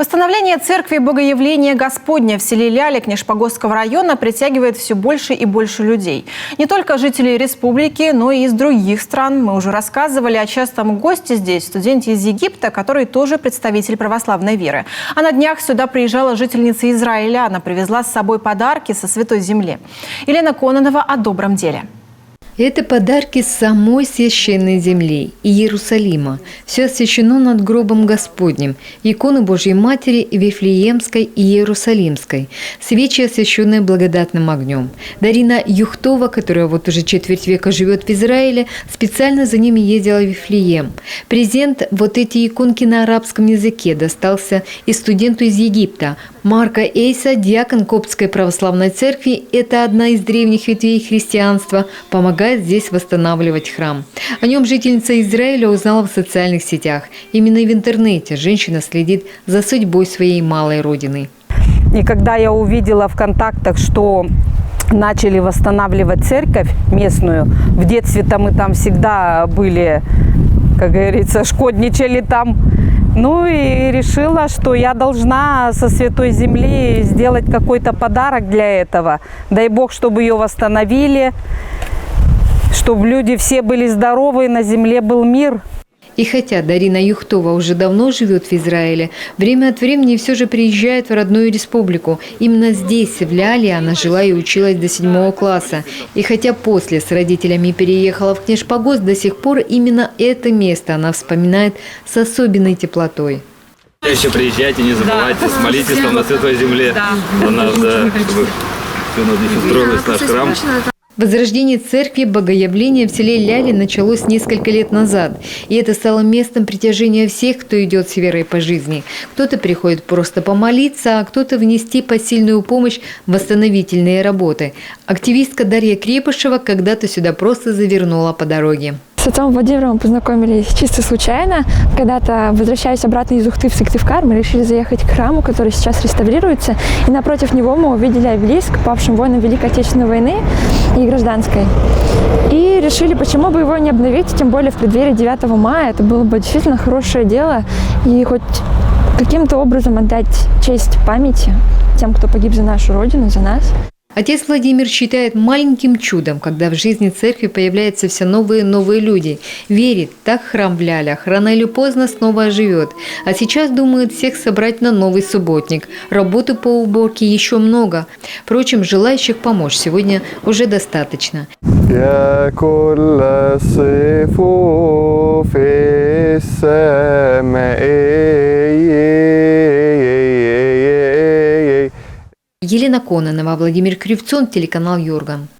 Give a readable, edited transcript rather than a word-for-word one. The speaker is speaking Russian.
Восстановление церкви Богоявления Господня в селе Ляли Книжпогосского района притягивает все больше и больше людей. Не только жителей республики, но и из других стран. Мы уже рассказывали о частом госте здесь, студенте из Египта, который тоже представитель православной веры. А на днях сюда приезжала жительница Израиля. Она привезла с собой подарки со Святой Земли. Елена Кононова о добром деле. Это подарки с самой священной земли, Иерусалима. Все освящено над гробом Господним. Иконы Божьей Матери Вифлеемской и Иерусалимской. Свечи, освященные благодатным огнем. Дарина Юхтова, которая вот уже четверть века живет в Израиле, специально за ними ездила в Вифлеем. Презент, вот эти иконки на арабском языке, достался и студенту из Египта. Марко Эйса, диакон Коптской православной церкви, это одна из древних ветвей христианства, помогает здесь восстанавливать храм. О нем жительница Израиля узнала в социальных сетях. Именно в интернете женщина следит за судьбой своей малой родины. И когда я увидела в контактах, что начали восстанавливать церковь местную, в детстве-то мы там всегда были, как говорится, шкодничали там. Ну и решила, что я должна со Святой Земли сделать какой-то подарок для этого. Дай Бог, чтобы ее восстановили, чтобы люди все были здоровы, на земле был мир. И хотя Дарина Юхтова уже давно живет в Израиле, время от времени все же приезжает в родную республику. Именно здесь, в Ляле, она жила и училась до 7 класса. И хотя после с родителями переехала в Книжпогост, до сих пор именно это место она вспоминает с особенной теплотой. Еще приезжайте, не забывайте, молитесь там на Святой Земле. У нас, да, чтобы все здесь устроилось, наш храм. Возрождение церкви Богоявления в селе Ляли началось несколько лет назад. И это стало местом притяжения всех, кто идет с верой по жизни. Кто-то приходит просто помолиться, а кто-то внести посильную помощь в восстановительные работы. Активистка Дарья Крепышева когда-то сюда просто завернула по дороге. С отцом Владимиром познакомились чисто случайно. Когда-то, возвращаясь обратно из Ухты в Сыктывкар, мы решили заехать к храму, который сейчас реставрируется. И напротив него мы увидели обелиск павшим воинам Великой Отечественной войны и Гражданской. И решили, почему бы его не обновить, тем более в преддверии 9 мая. Это было бы действительно хорошее дело. И хоть каким-то образом отдать честь памяти тем, кто погиб за нашу Родину, за нас. Отец Владимир считает маленьким чудом, когда в жизни церкви появляются все новые и новые люди. Верит, так храм в Лялях рано или поздно снова оживет. А сейчас думает всех собрать на новый субботник. Работы по уборке еще много. Впрочем, желающих помочь сегодня уже достаточно. Елена Кононова, Владимир Кривцон, телеканал Юрган.